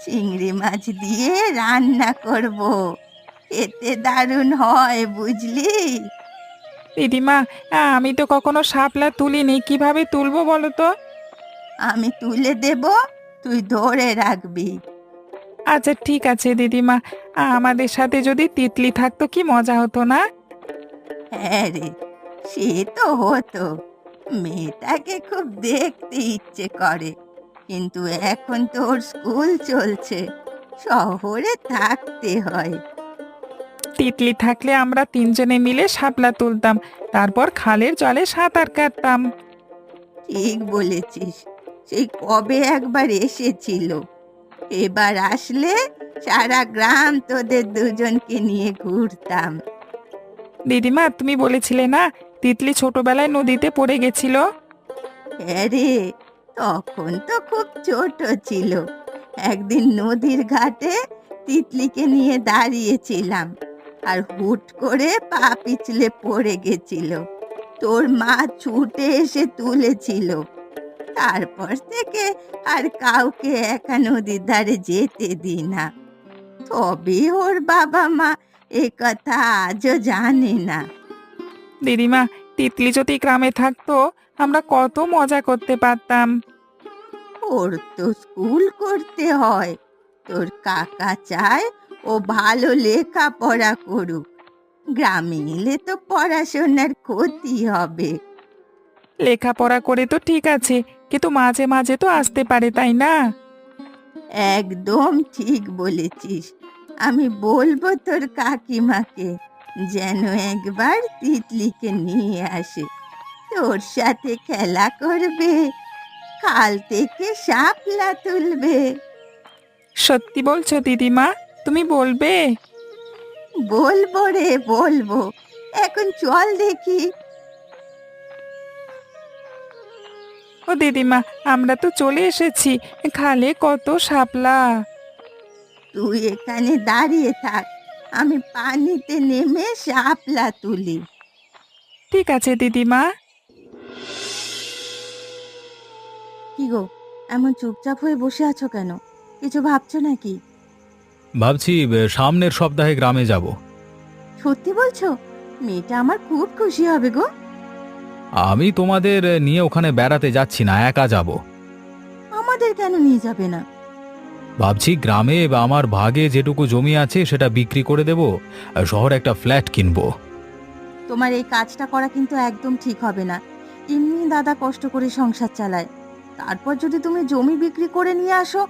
চিংড়ি মাছ দিয়ে রান্না করব। খেতে দারুণ হয় বুঝলি। দিদিমা, আমি তো কখনো শাপলা তুলিনি, কিভাবে তুলবো বলো তো? আমি তুলে দেব, তুই ধরে রাখবি। আচ্ছা ঠিক আছে দিদিমা, আমাদের সাথে যদি তিতলি থাকতো কি মজা হতো না? হ্যাঁ রে, সে তো হতো। মেয়েটাকে খুব দেখতে ইচ্ছে করে, কিন্তু এখন তো ওর স্কুল চলছে, শহরে থাকতে হয়। তিতলি থাকলে আমরা তিনজনে মিলে শাপলা তুলতাম, তারপর খালের জলে সাঁতার কাটতাম। ঠিক বলেছিস, সেই কবে একবার এসেছিল। এবার আসলে সারা গ্রাম তোদের দুজনকে নিয়ে ঘুরতাম। দিদিমা, তুমি বলেছিলে না তিতলি ছোটবেলায় নদীতে পড়ে গেছিল? হ্যাঁ রে, তখন তো খুব ছোট ছিল। একদিন নদীর ঘাটে তিতলিকে নিয়ে দাঁড়িয়েছিলাম, আর হুট করে পা পিছলে পড়ে গেছিল। তোর মা ছুটে এসে তুলেছিল। তারপর থেকে আর কাউকে একা নদীর ধারে যেতে দিই না। তবে ওর বাবা মা এ কথা আজও জানে না। দিদিমা, তিতলি যদি গ্রামে থাকতো আমরা কত মজা করতে পারতাম। ওর তো স্কুল করতে হয়। তোর কাকা চায় ও ভালো লেখাপড়া করুক। গ্রামে এলে তো পড়াশোনার ক্ষতি হবে। লেখাপড়া করে তো ঠিক আছে, কিন্তু মাঝে মাঝে তো আসতে পারে, তাই না? একদম ঠিক বলেছিস। আমি বলবো তোর কাকিমাকে যেন একবার তিতলিকে নিয়ে আসে, তোর সাথে খেলা করবে, কাল থেকে শাপলা তুলবে। সত্যি বলছো দিদিমা? তুমি বলবে? বলবো রে, বলবো। এখন চল দেখি। ও দিদিমা, আমরা তো চলে এসেছি, খালে কত শাপলা। তুই এখানে দাঁড়িয়ে থাক, আমি পানিতে নেমে শাপলা তুলি। ঠিক আছে দিদিমা। কি গো, এমন চুপচাপ হয়ে বসে আছো কেন? কিছু ভাবছো নাকি? ভাবছি সামনের সপ্তাহে গ্রামে যাব। সত্যি বলছো? মেয়েটা আমার খুব খুশি হবে গো। আমি তোমাদের নিয়ে ওখানে বেড়াতে যাচ্ছি না, একা যাব। আমাদের কেন নিয়ে যাবে না? ভাবছি গ্রামে বা আমার ভাগে যেটুকু জমি আছে সেটা বিক্রি করে দেব, আর শহরে একটা ফ্ল্যাট কিনবো। তোমার এই কাজটা করা কিন্তু একদম ঠিক হবে না। এমনি দাদা কষ্ট করে সংসার চালায়, তারপর যদি তুমি জমি বিক্রি করে নিয়ে আসো,